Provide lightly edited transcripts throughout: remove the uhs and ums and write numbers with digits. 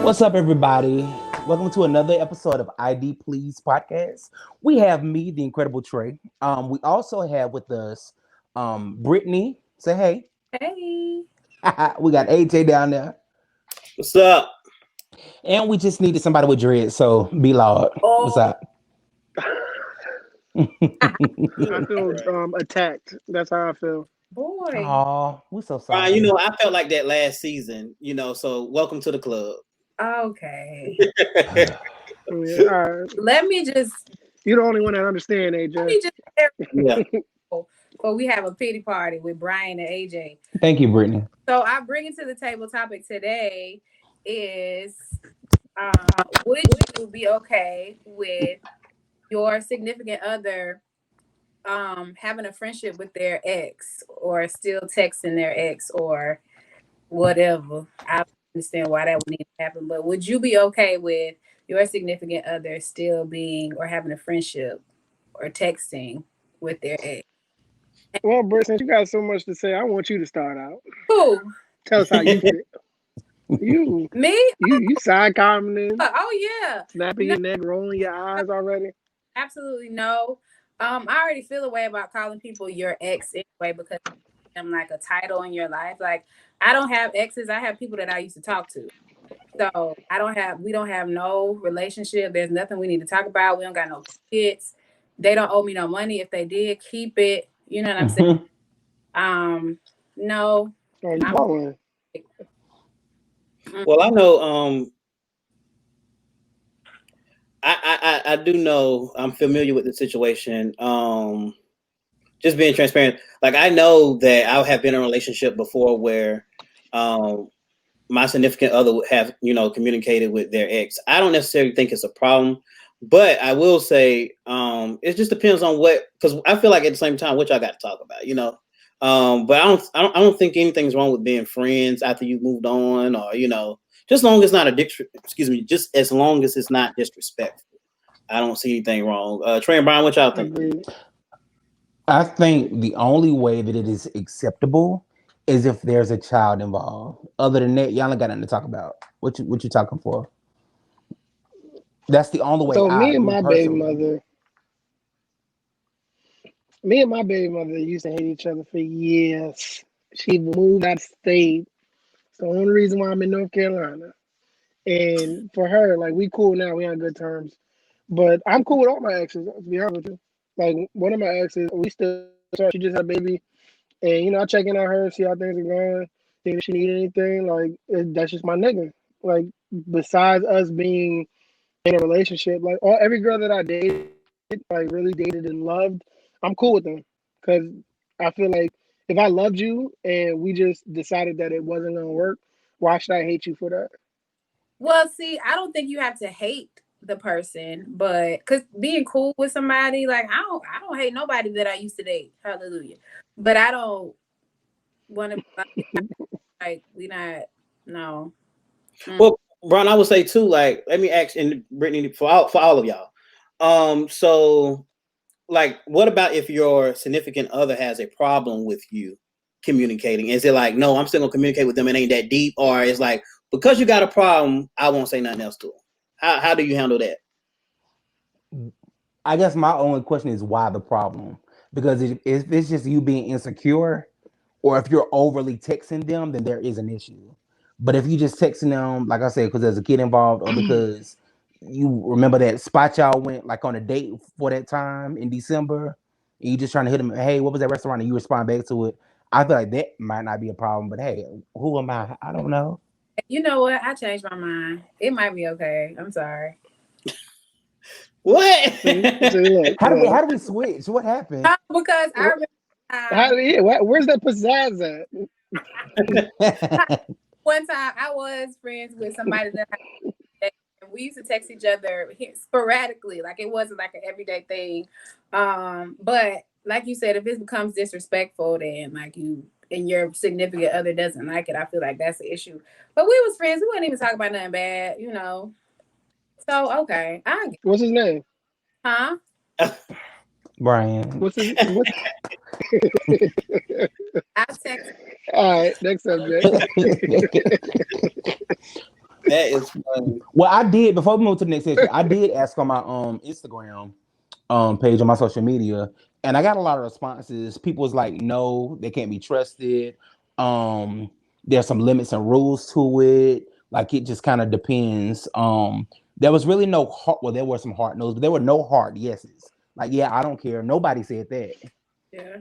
What's up, everybody? Welcome to another episode of ID Please podcast. We have me, the incredible Trey. We also have with us Brittany. Say hey. Hey. We got AJ down there. What's up? And we just needed somebody with dread, so be loud. What's up? I feel attacked. That's how I feel. Boy. Oh, we're so sorry. Brian, I felt like that last season, so welcome to the club. Okay. Yeah, all right. Let me just. You're the only one that understand, AJ. Let me just. Yeah. Well, we have a pity party with Brian and AJ. Thank you, Brittany. So I bring it to the table. Topic today is: would you be okay with your significant other having a friendship with their ex, or still texting their ex, or whatever? I understand why that would need to happen, but would you be okay with your significant other still being or having a friendship or texting with their ex? Well, Britt, since you got so much to say, I want you to start out. Who? Tell us how you feel. You. Me? You side commenting. Oh yeah. Snapping your neck, rolling your eyes already. Absolutely no. I already feel a way about calling people your ex anyway, because I'm like a title in your life. Like, I don't have exes. I have people that I used to talk to. So we don't have no relationship. There's nothing we need to talk about. We don't got no kids. They don't owe me no money. If they did, keep it. You know what I'm saying? No. Oh, Well, I know. I do know. I'm familiar with the situation. Just being transparent. Like, I know that I have been in a relationship before where my significant other would have, communicated with their ex. I don't necessarily think it's a problem, but I will say it just depends on because I feel like at the same time, which I got to talk about, but I don't think anything's wrong with being friends after you've moved on, or just as long as it's not just as long as it's not disrespectful. I don't see anything wrong. Trey and Brian, what y'all think? I think the only way that it is acceptable is if there's a child involved. Other than that, y'all ain't got nothing to talk about. What you talking for? That's the only way. So me and my baby mother used to hate each other for years. She moved out of state. It's the only reason why I'm in North Carolina. And for her, like, we cool now. We on good terms. But I'm cool with all my exes, to be honest with you. Like, one of my exes, we still, she just had a baby. And, I check in on her, see how things are going. See if she need anything. Like, that's just my nigga. Like, besides us being in a relationship, like, every girl that I dated, like, really dated and loved, I'm cool with them. Because I feel like if I loved you and we just decided that it wasn't going to work, why should I hate you for that? Well, see, I don't think you have to hate the person, but because being cool with somebody, like, I don't hate nobody that I used to date. Hallelujah. But I don't want to like, we not, no. Well, Brian, I would say too, like, let me ask, and Brittany, for all of y'all. So, like, what about if your significant other has a problem with you communicating? Is it like, no, I'm still gonna communicate with them, it ain't that deep? Or it's like, because you got a problem, I won't say nothing else to them? How do you handle that? I guess my only question is why the problem? Because if it's just you being insecure, or if you're overly texting them, then there is an issue. But if you just texting them, like I said, because there's a kid involved, or because you remember that spot y'all went like on a date for that time in December, and you just trying to hit them, hey, what was that restaurant? And you respond back to it. I feel like that might not be a problem, but hey, who am I? I don't know. You know what? I changed my mind. It might be okay. I'm sorry. What? How do we switch? What happened? Because I remember. Where's that pizzazz at? One time I was friends with somebody that we used to text each other sporadically. Like, it wasn't like an everyday thing. But like you said, if it becomes disrespectful, then like you and your significant other doesn't like it, I feel like that's the issue. But we was friends. We wouldn't even talk about nothing bad, So, okay. What's his name? Huh? Brian. What's his I text. All right, next subject. That is funny. Well, I did before we move to the next section. I did ask on my Instagram page on my social media, and I got a lot of responses. People was like, "No, they can't be trusted." There's some limits and rules to it. Like it just kind of depends. There was really no hard. Well, there were some hard no's, but there were no hard yeses. Like, yeah, I don't care. Nobody said that. Yeah.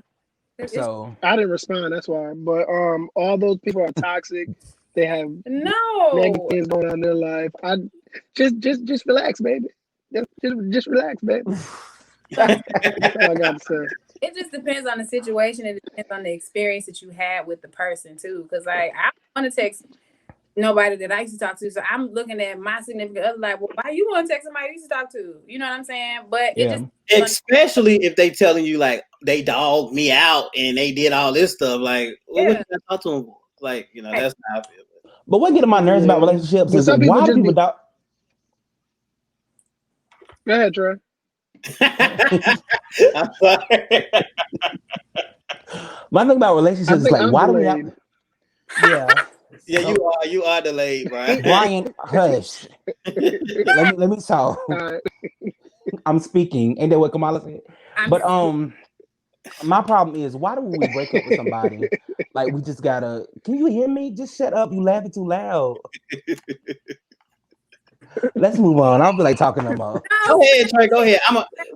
So I didn't respond. That's why. But all those people are toxic. They have negative No. things going on in their life. I just relax, baby. Just relax, baby. That's all I got to say. It just depends on the situation. It depends on the experience that you had with the person too. Because like I don't want to text nobody that I used to talk to. So I'm looking at my significant other like, well, why you want to text somebody you used to talk to? You know what I'm saying? But it just especially if they telling you like they dogged me out and they did all this stuff. Like, what would you talk to them for? Like, you know, that's how I feel. But what get on my nerves about relationships is why do people doubt? Go ahead, Troy. I'm sorry. My thing about relationships is like, why do we have? Yeah. Yeah, you are delayed, Brian. Brian, hush. let me talk. I'm speaking. Ain't that what Kamala said? But my problem is, why do we break up with somebody? Like we just gotta. Can you hear me? Just shut up. You laughing too loud. Let's move on. I don't feel like talking no more. Go ahead, Trey. Go ahead.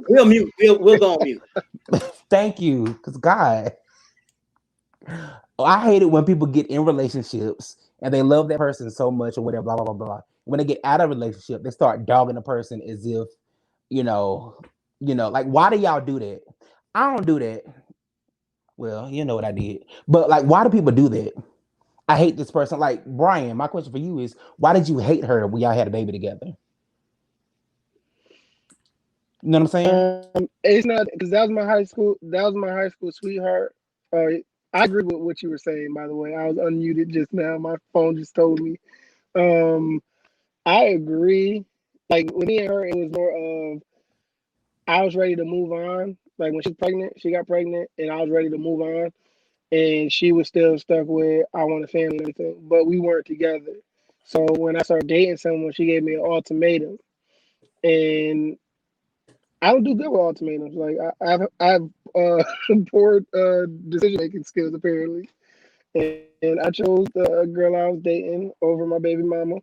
We'll mute. We'll go on mute. Thank you, because God, I hate it when people get in relationships and they love that person so much or whatever. Blah blah blah blah. When they get out of a relationship, they start dogging the person as if, like why do y'all do that? I don't do that. Well, you know what I did, but like, why do people do that? I hate this person. Like Brian, my question for you is, why did you hate her when y'all had a baby together? You know what I'm saying? It's not because that was my high school. That was my high school sweetheart. I agree with what you were saying. By the way, I was unmuted just now. My phone just told me. I agree. Like with me and her, it was more of I was ready to move on. Like when she got pregnant, and I was ready to move on. And she was still stuck with I want a family and everything, but we weren't together. So when I started dating someone, she gave me an ultimatum, and I don't do good with ultimatums. Like I have poor decision making skills apparently, and I chose the girl I was dating over my baby mama,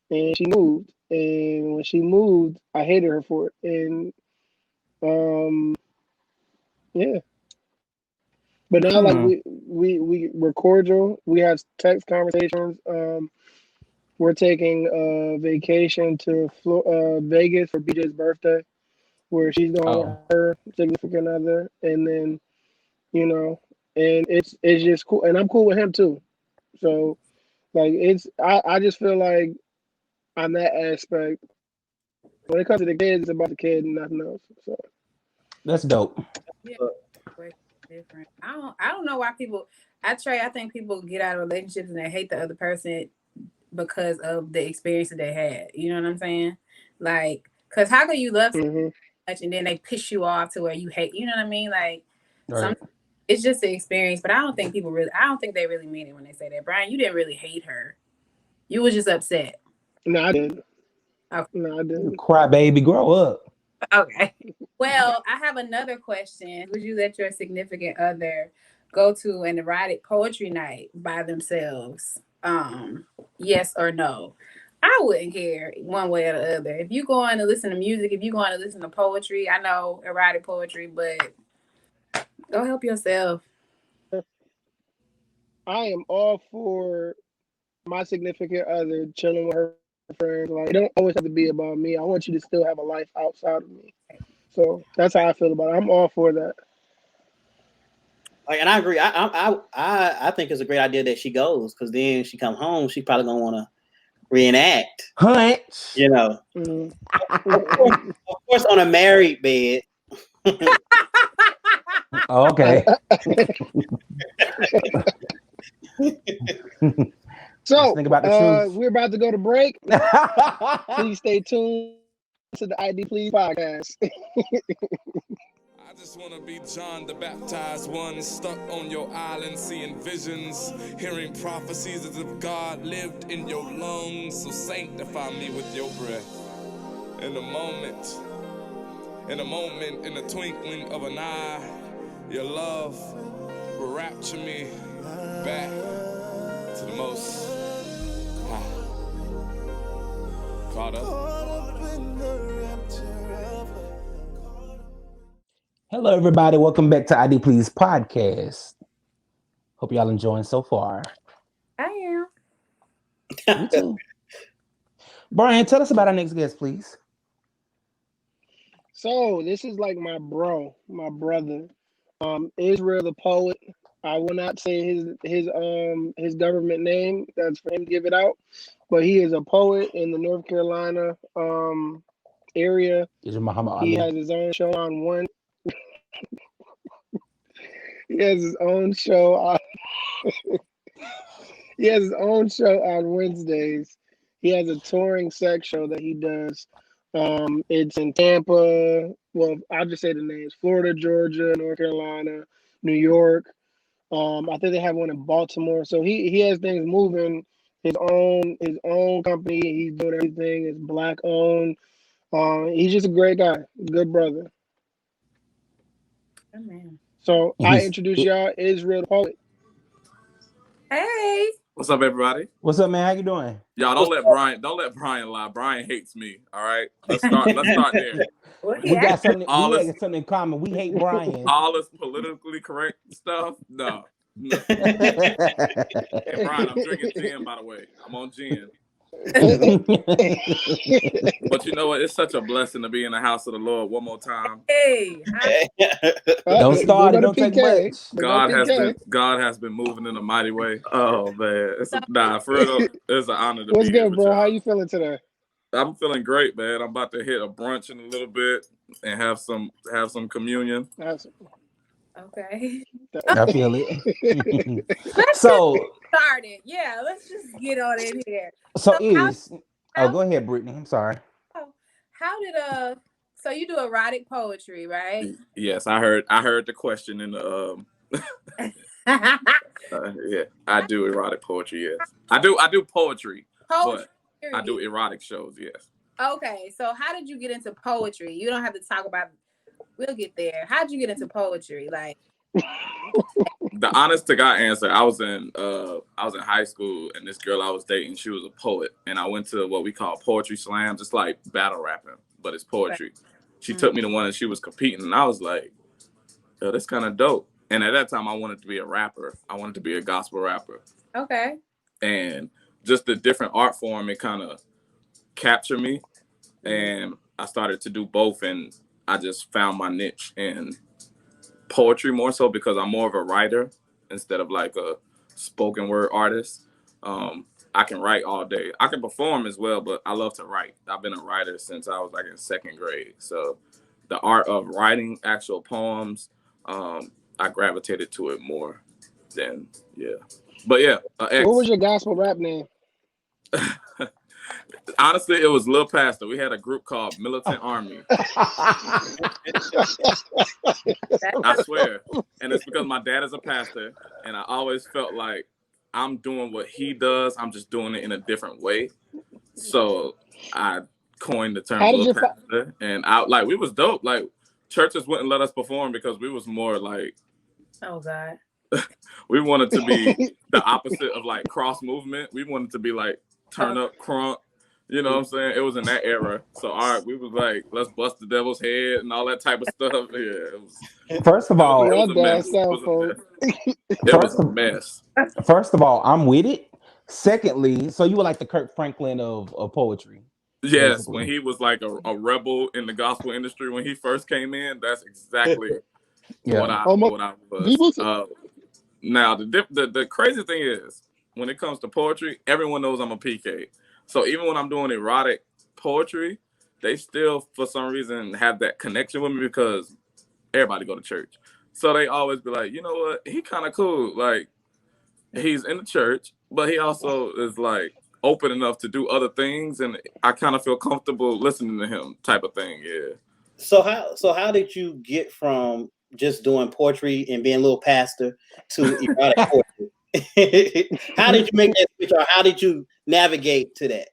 and she moved. And when she moved, I hated her for it, and yeah. But now, like we're cordial. We have text conversations. We're taking a vacation to Vegas for BJ's birthday, where she's going with her significant other, and then and it's just cool, and I'm cool with him too. So, like I just feel like on that aspect, when it comes to the kids, it's about the kid and nothing else. So that's dope. Yeah. Different. I don't know why people. I think people get out of relationships and they hate the other person because of the experience that they had. You know what I'm saying? Like, cause how can you love someone much and then they piss you off to where you hate? You know what I mean? Like, it's just the experience. But I don't think they really mean it when they say that. Brian, you didn't really hate her. You was just upset. No, I didn't. Okay. No, I didn't. Cry, baby, grow up. Okay. Well, I have another question. Would you let your significant other go to an erotic poetry night by themselves? Yes or no? I wouldn't care one way or the other. If you going to listen to music, if you going to listen to poetry, I know erotic poetry, but go help yourself. I am all for my significant other chilling with her friends. Like, it don't always have to be about me. I want you to still have a life outside of me. So that's how I feel about it. I'm all for that. Like, and I agree. I think it's a great idea that she goes, because then she come home, she probably gonna want to reenact. Hunt. You know. Of course, on a married bed. Okay. So think about the truth. We're about to go to break. Please stay tuned to the ID Please podcast. I just just wanna be John the Baptized one, stuck on your island, seeing visions, hearing prophecies as if God lived in your lungs. So sanctify me with your breath. In a moment, in the twinkling of an eye, your love will rapture me back to the most high. Caught up. Hello, everybody. Welcome back to ID Please podcast. Hope y'all enjoying so far. I am. Me too. Brian, tell us about our next guest, please. So this is like my brother, Israel the poet. I will not say his government name. That's for him to give it out. But he is a poet in the North Carolina area. Is Muhammad He Ali? has his own show on one. He has his own show on. He has his own show on Wednesdays. He has a touring sex show that he does. It's in Tampa. Well, I'll just say the names: Florida, Georgia, North Carolina, New York. I think they have one in Baltimore. So he has things moving. His own company. He's doing everything. It's Black owned. He's just a great guy, good brother. Oh, man. So I introduce y'all Israel the poet. Hey. What's up, everybody? What's up, man? How you doing? Y'all don't let Brian lie. Brian hates me. All right, let's start there. We got something. We got something in common. We hate Brian. All this politically correct stuff. No. Hey, Brian, I'm drinking gin, by the way. I'm on gin. But you know what? It's such a blessing to be in the house of the Lord one more time. Hey. Don't start it. Don't take much. God has been moving in a mighty way. Oh man, for real, it's an honor to What's be here. good, bro? How you feeling today? I'm feeling great, man. I'm about to hit a brunch in a little bit and have some communion. Okay. I feel it. So started. Yeah, let's just get on in here. So go ahead, Brittany. I'm sorry. How did so you do erotic poetry, right? Yes, I heard the question in the yeah, I do erotic poetry. Yes, I do poetry, but I do erotic shows. Yes. Okay, so how did you get into poetry? You don't have to talk about. We'll get there. How'd you get into poetry? Like, the honest to God answer, I was in high school, and this girl I was dating, she was a poet, and I went to what we call poetry slams. It's like battle rapping, but it's poetry. She took me to one, and she was competing, and I was like, "Yo, that's kind of dope." And at that time, I wanted to be a rapper. I wanted to be a gospel rapper. Okay. And just the different art form, it kind of captured me, and I started to do both, and I just found my niche in poetry more so because I'm more of a writer instead of like a spoken word artist. I can write all day. I can perform as well, but I love to write. I've been a writer since I was like in second grade. So the art of writing actual poems, I gravitated to it more than, But yeah. What was your gospel rap name? Honestly, it was Lil Pastor. We had a group called Militant Army. I swear. And it's because my dad is a pastor, and I always felt like I'm doing what he does. I'm just doing it in a different way. So I coined the term Lil Pastor, and we was dope. Like churches wouldn't let us perform because we was more like, oh God. We wanted to be the opposite of like cross movement. We wanted to be like turn up crunk. You know what I'm saying? It was in that era. So, all right, we was like, let's bust the devil's head and all that type of stuff. Yeah. First of all, it was a mess. First of all, I'm with it. Secondly, so you were like the Kirk Franklin of poetry. Yes, basically. When he was like a rebel in the gospel industry, when he first came in, that's exactly what I was. Now, the crazy thing is, when it comes to poetry, everyone knows I'm a PK. So even when I'm doing erotic poetry, they still, for some reason, have that connection with me because everybody go to church. So they always be like, you know what? He kind of cool. Like, he's in the church, but he also is like open enough to do other things. And I kind of feel comfortable listening to him type of thing. Yeah. So how did you get from just doing poetry and being a little pastor to erotic poetry? How did you make that switch, or how did you navigate to that?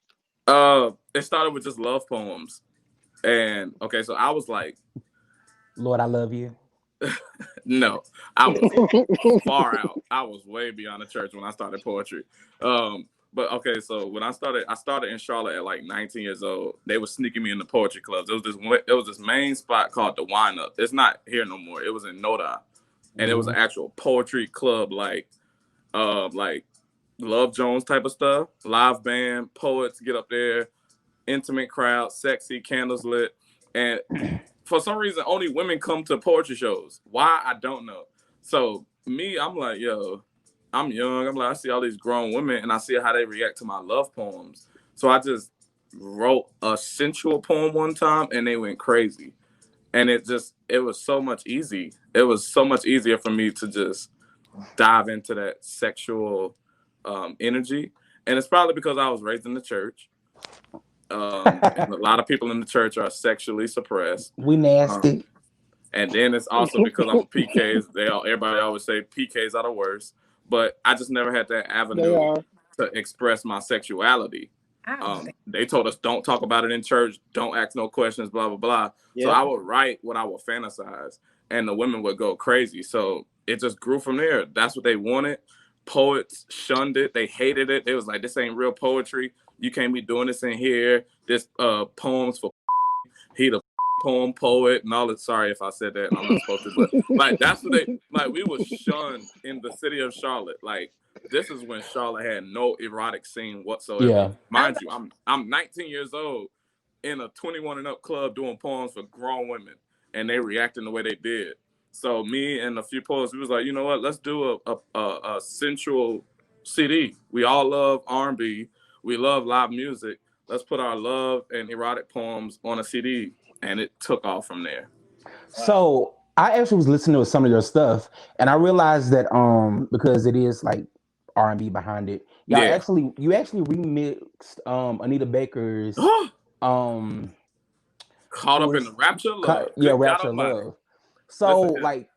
It started with just love poems. And okay, so I was like, Lord, I love you. No, I was far out. I was way beyond the church when I started poetry. But okay, so when I started in Charlotte at like 19 years old. They were sneaking me into poetry clubs. It was this main spot called the Wine Up. It's not here no more. It was in Noda, and it was an actual poetry club, like Love Jones type of stuff. Live band, poets get up there, intimate crowd, sexy, candles lit, and for some reason, only women come to poetry shows. Why? I don't know. So me, I'm like, yo, I'm young. I'm like, I see all these grown women and I see how they react to my love poems. So I just wrote a sensual poem one time and they went crazy. And it was so much easy. It was so much easier for me to just dive into that sexual energy. And it's probably because I was raised in the church. And a lot of people in the church are sexually suppressed. We nasty. And then it's also because I'm a PKs. Everybody always say PKs are the worst, but I just never had that avenue to express my sexuality. They told us don't talk about it in church, don't ask no questions, blah blah blah. Yeah. So I would write what I would fantasize, and the women would go crazy. So it just grew from there. That's what they wanted. Poets shunned it. They hated it. They was like, this ain't real poetry. You can't be doing this in here. This poems for he the poem poet and all that. Sorry if I said that. I'm not supposed to, but like that's what they like. We was shunned in the city of Charlotte. Like this is when Charlotte had no erotic scene whatsoever. Yeah. Mind you, I'm 19 years old in a 21 and up club doing poems for grown women, and they reacting the way they did. So me and a few poets, we was like, you know what? Let's do a sensual CD. We all love R&B. We love live music. Let's put our love and erotic poems on a CD, and it took off from there. So I actually was listening to some of your stuff, and I realized that because it is like R&B behind it, you actually remixed Anita Baker's Caught Up in the Rapture Love. Rapture Love. So listen, like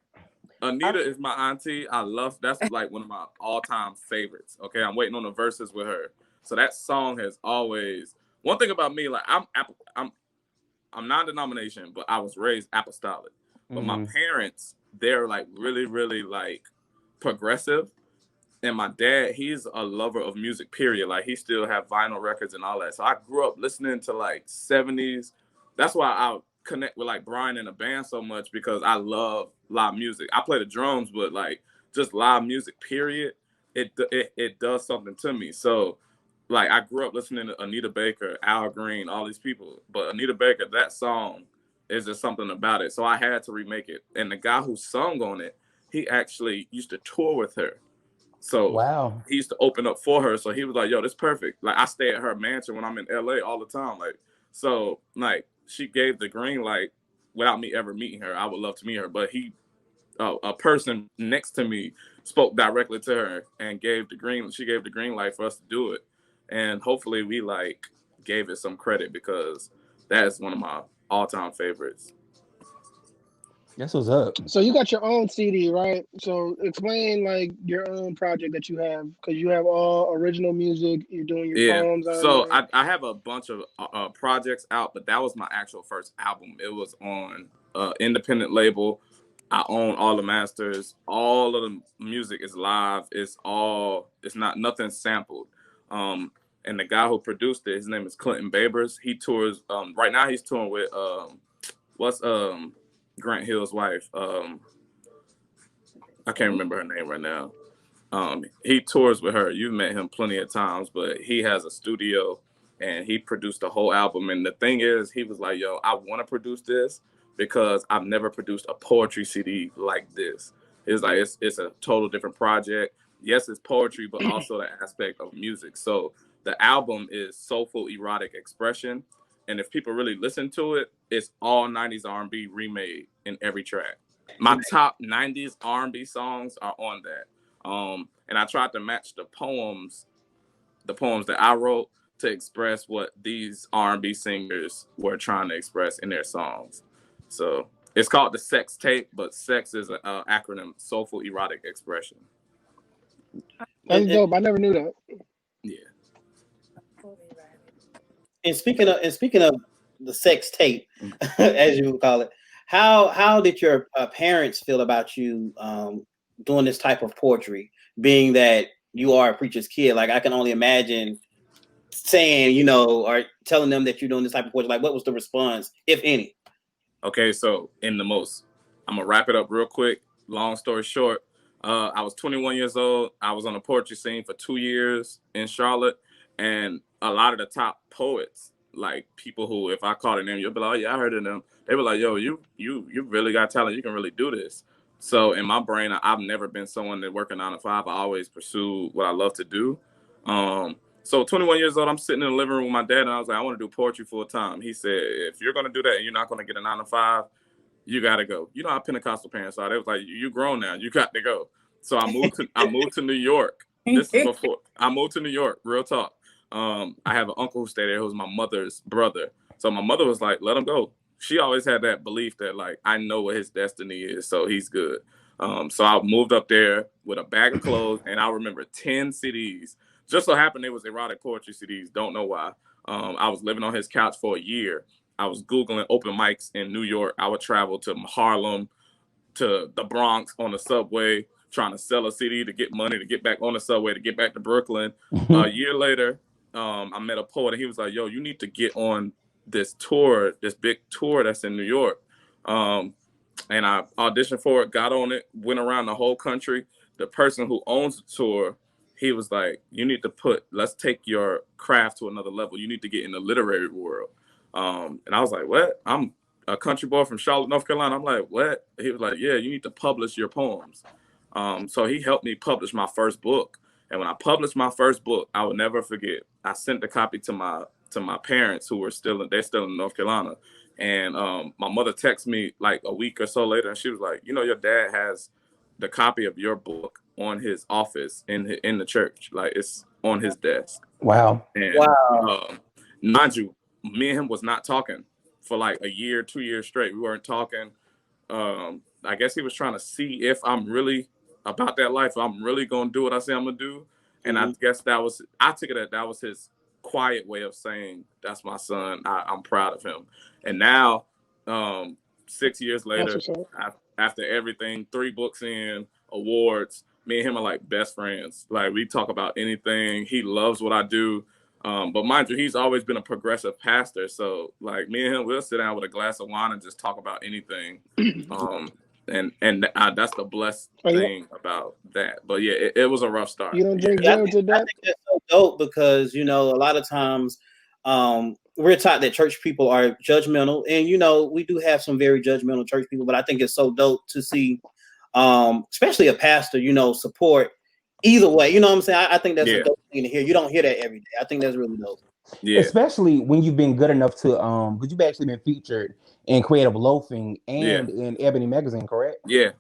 Anita is my auntie. I love that's like one of my all-time favorites. Okay, I'm waiting on the verses with her. So that song has always one thing about me. Like I'm non-denomination, but I was raised apostolic. But my parents, they're like really, really like progressive. And my dad, he's a lover of music, period. Like he still have vinyl records and all that. So I grew up listening to like 70s. That's why I connect with like Brian in a band so much, because I love live music. I play the drums, but like just live music, period. It does something to me. So like I grew up listening to Anita Baker, Al Green, all these people. But Anita Baker, that song is just something about it. So I had to remake it. And the guy who sung on it, he actually used to tour with her. So he used to open up for her. So he was like, yo, this is perfect. Like I stay at her mansion when I'm in LA all the time. Like, so like she gave the green light without me ever meeting her. I would love to meet her. But a person next to me spoke directly to her and she gave the green light for us to do it. And hopefully we like gave it some credit, because that is one of my all-time favorites. That's what's up. So you got your own CD, right? So explain like your own project that you have, because you have all original music. You're doing your poems. So I have a bunch of projects out, but that was my actual first album. It was on independent label. I own all the masters. All of the music is live. It's not nothing sampled. And the guy who produced it, his name is Clinton Babers. He tours. Right now he's touring with Grant Hill's wife. I can't remember her name right now. He tours with her. You've met him plenty of times, but he has a studio and he produced the whole album. And the thing is, he was like, yo, I want to produce this because I've never produced a poetry CD like this. It's like, it's a total different project. Yes, it's poetry, but also the aspect of music. So the album is soulful, erotic expression. And if people really listen to it, it's all 90s R&B remade in every track. My top 90s R&B songs are on that. And I tried to match the poems that I wrote to express what these R&B singers were trying to express in their songs. So It's called the sex tape, but sex is an acronym, soulful erotic expression. That's dope. I never knew that. Yeah. And speaking of the sex tape, as you would call it, how did your parents feel about you doing this type of poetry, being that you are a preacher's kid? Like, I can only imagine saying, or telling them that you're doing this type of poetry. Like, what was the response, if any? Okay, so I'm gonna wrap it up real quick. Long story short, I was 21 years old. I was on the poetry scene for 2 years in Charlotte, and a lot of the top poets, like people who, if I call their name, you'll be like, oh yeah, I heard of them. They were like, yo, you really got talent. You can really do this. So in my brain, I've never been someone that work a 9 to 5. I always pursue what I love to do. So 21 years old, I'm sitting in the living room with my dad, and I was like, I want to do poetry full time. He said, if you're going to do that and you're not going to get a 9 to 5, you got to go. You know how Pentecostal parents are. They was like, you grown now. You got to go. So I moved to New York. This is before I moved to New York. Real talk. I have an uncle who stayed there who was my mother's brother. So my mother was like, let him go. She always had that belief that, like, I know what his destiny is, so he's good. So I moved up there with a bag of clothes, and I remember 10 CDs. Just so happened it was erotic poetry CDs. Don't know why. I was living on his couch for a year. I was Googling open mics in New York. I would travel to Harlem, to the Bronx on the subway, trying to sell a CD to get money to get back on the subway, to get back to Brooklyn. A year later, I met a poet, and he was like, yo, you need to get on this tour, this big tour that's in New York. And I auditioned for it, got on it, went around the whole country. The person who owns the tour, he was like, let's take your craft to another level. You need to get in the literary world. And I was like, what? I'm a country boy from Charlotte, North Carolina. I'm like, what? He was like, yeah, you need to publish your poems. So he helped me publish my first book. And when I published my first book, I will never forget. I sent the copy to my parents who were still in North Carolina. And my mother texted me like a week or so later, and she was like, your dad has the copy of your book on his office in the church. Like, it's on his desk. Wow. And mind you, me and him was not talking for like a year, 2 years straight. We weren't talking. I guess he was trying to see if I'm really about that life. If I'm really going to do what I say I'm going to do. And I guess I took it that was his quiet way of saying, that's my son. I'm proud of him. And now, 6 years later, after everything, 3 books in, awards, me and him are like best friends. Like, we talk about anything. He loves what I do. But mind you, he's always been a progressive pastor. So like, me and him, we'll sit down with a glass of wine and just talk about anything. And that's the blessed thing about that. But yeah, it was a rough start. You don't drink gin to that? I think that's so dope because, a lot of times we're taught that church people are judgmental. And, we do have some very judgmental church people. But I think it's so dope to see, especially a pastor, support either way. You know what I'm saying? I think that's a dope thing to hear. You don't hear that every day. I think that's really dope. Yeah. Especially when you've been good enough to because you've actually been featured in Creative Loafing and in Ebony Magazine, correct? Yeah.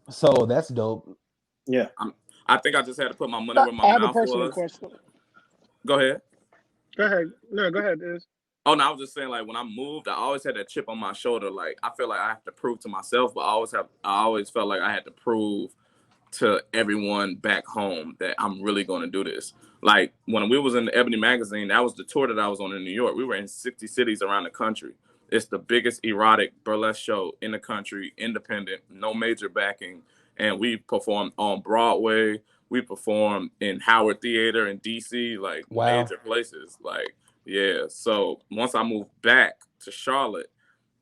So that's dope. Yeah. I think I just had to put my money where my mouth was. I have a personal question. Go ahead. No, go ahead, Iz. Oh no, I was just saying, like, when I moved, I always had that chip on my shoulder. Like, I feel like I have to prove to myself, but I always felt like I had to prove to everyone back home that I'm really going to do this. Like, when we was in the Ebony Magazine, that was the tour that I was on in New York. We were in 60 cities around the country. It's the biggest erotic burlesque show in the country, independent, no major backing. And we performed on Broadway. We performed in Howard Theater in DC, like major places. Like, yeah. So once I moved back to Charlotte,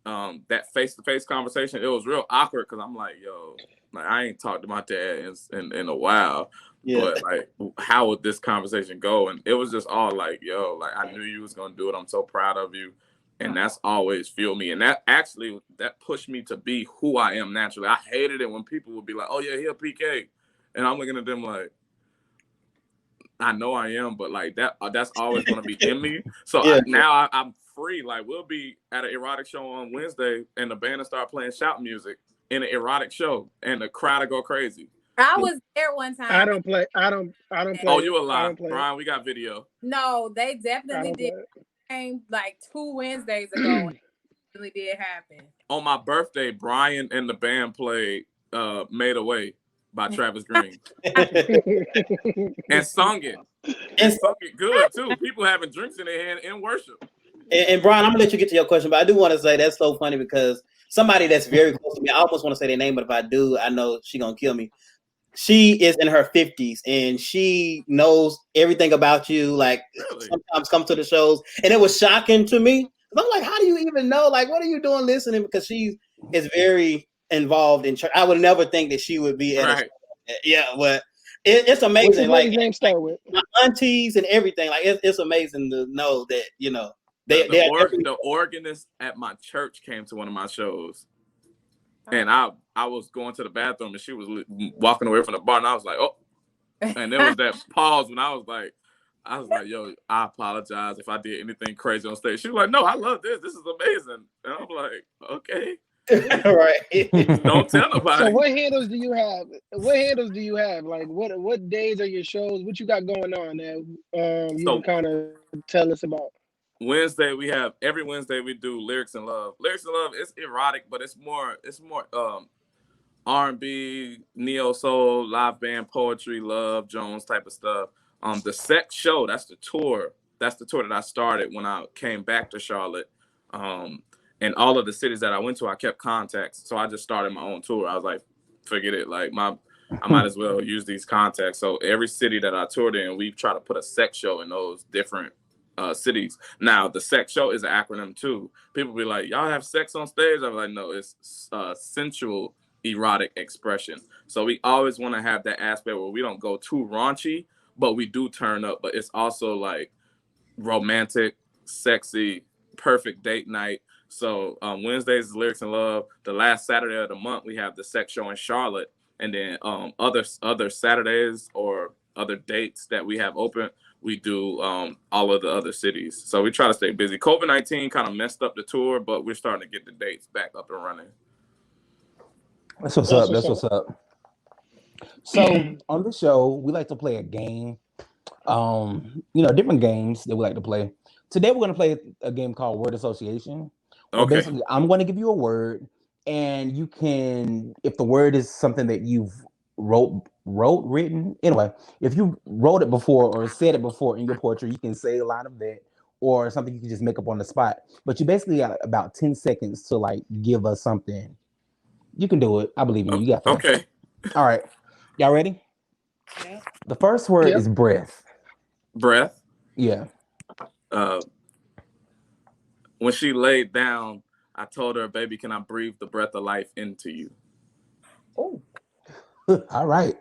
that face-to-face conversation, it was real awkward because I'm like, yo, like, I ain't talked to my dad in a while. Yeah. But like, how would this conversation go? And it was just all like, yo, like, I knew you was gonna do it. I'm so proud of you. And that's always fueled me. And that pushed me to be who I am naturally. I hated it when people would be like, oh yeah, he a PK. And I'm looking at them like, I know I am, but like that's always gonna be in me. So now I'm free. Like, we'll be at an erotic show on Wednesday and the band will start playing shout music in an erotic show and the crowd will go crazy. I was there one time. I don't play. Oh, you a lie, Brian? We got video. No, they definitely did. Came like 2 Wednesdays ago. really did happen. On my birthday, Brian and the band played "Made Away" by Travis Green, and sung it. And sung it good too. People having drinks in their hand in worship. And Brian, I'm gonna let you get to your question, but I do want to say that's so funny because somebody that's very close to me, I almost want to say their name, but if I do, I know she's gonna kill me. She is in her 50s and she knows everything about you. Like sometimes come to the shows, and it was shocking to me. I'm like, how do you even know? Like, what are you doing listening? Because she is very involved in church. I would never think that she would be at but it's amazing. What's his like name start with? My aunties and everything. Like it's amazing to know that, you know, the organist at my church came to one of my shows. And I was going to the bathroom and she was walking away from the bar and I was like, oh. And there was that pause when I was like, yo, I apologize if I did anything crazy on stage. She was like, no, I love this. This is amazing. And I'm like, okay. Right. Don't tell nobody. So what handles do you have? Like what days are your shows? What you got going on that you can kind of tell us about? Every Wednesday we do Lyrics and Love. Lyrics and Love is erotic, but it's more R&B, neo soul, live band, poetry, Love Jones type of stuff. The Sex Show, that's the tour that I started when I came back to Charlotte. And all of the cities that I went to, I kept contacts. So I just started my own tour. I was like, forget it. Like I might as well use these contacts. So every city that I toured in, we try to put a sex show in those different cities. Now, the Sex Show is an acronym too. People be like, y'all have sex on stage? I'm like, no, it's sensual erotic expression. So we always want to have that aspect where we don't go too raunchy, but we do turn up. But it's also like romantic, sexy, perfect date night. So Wednesdays is Lyrics and Love. The last Saturday of the month, we have the Sex Show in Charlotte. And then other Saturdays or other dates that we have open, we do all of the other cities. So we try to stay busy. COVID-19 kind of messed up the tour, but we're starting to get the dates back up and running. That's what's up. So on the show, we like to play a game. Different games that we like to play. Today we're going to play a game called Word Association. Okay. Basically, I'm going to give you a word, and you can, if the word is something that you've written. Anyway, if you wrote it before or said it before in your poetry, you can say a line of that or something you can just make up on the spot. But you basically got about 10 seconds to like give us something. You can do it. I believe in you. You got that. Okay. All right. Y'all ready? Yeah. The first word is breath. Breath? Yeah. When she laid down, I told her, baby, can I breathe the breath of life into you? Oh. All right.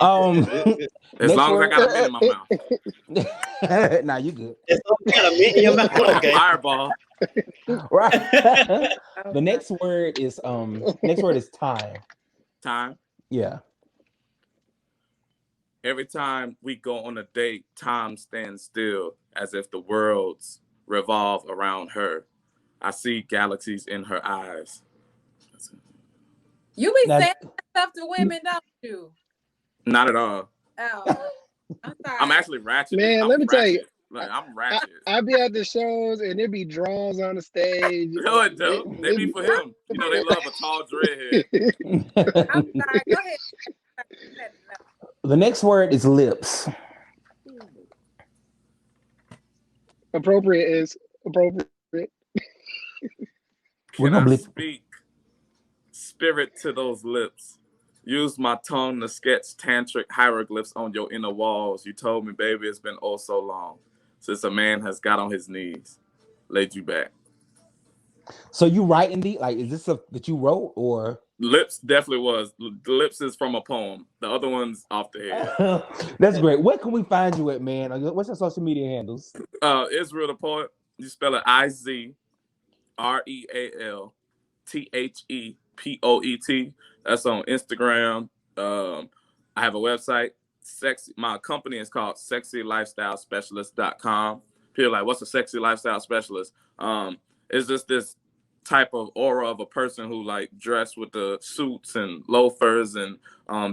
As long as I got a mint in my mouth. Nah, you good. It's got a mint in your mouth. Okay. Fireball. Right. The next word is time. Time? Yeah. Every time we go on a date, time stands still as if the worlds revolve around her. I see galaxies in her eyes. You be saying stuff to women, don't you? Not at all. Oh, I'm sorry. I'm actually ratchet. Man, let me tell you. Like, I'm ratchet. I be at the shows and there be draws on the stage. No, it don't. They be for him. You know, they love a tall dreadhead. I'm sorry. Go ahead. The next word is lips. Appropriate is appropriate. Can I speak spirit to those lips? Use my tongue to sketch tantric hieroglyphs on your inner walls. You told me, baby, it's been oh so long since a man has got on his knees, laid you back. So you writing is this that you wrote or? Lips definitely was. The lips is from a poem. The other one's off the head. That's great. Where can we find you at, man? What's your social media handles? Israel the Poet. You spell it IZREALTHEPOET. That's on Instagram. I have a website. My company is called sexylifestylespecialist.com. People are like, what's a sexy lifestyle specialist? It's just this type of aura of a person who like dress with the suits and loafers and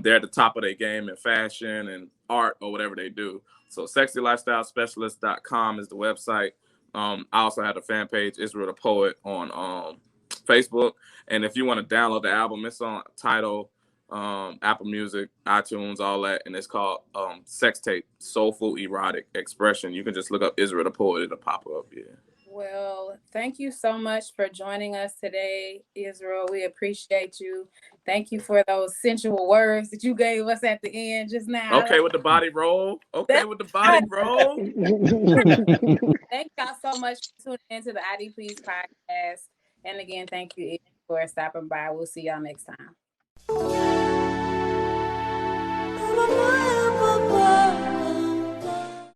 they're at the top of their game in fashion and art or whatever they do. So sexylifestylespecialist.com is the website. I also had a fan page, Israel the Poet, on Facebook. And if you want to download the album, it's on Tidal, Apple Music, iTunes, all that, and it's called Sex Tape, Soulful Erotic Expression. You can just look up Israel the Poet, it'll pop up. Yeah. Well, thank you so much for joining us today, Israel. We appreciate you. Thank you for those sensual words that you gave us at the end just now. Okay, with the body roll. Okay, with the body roll. Thank y'all so much for tuning into the ID Please podcast. And again, thank you for stopping by. We'll see y'all next time.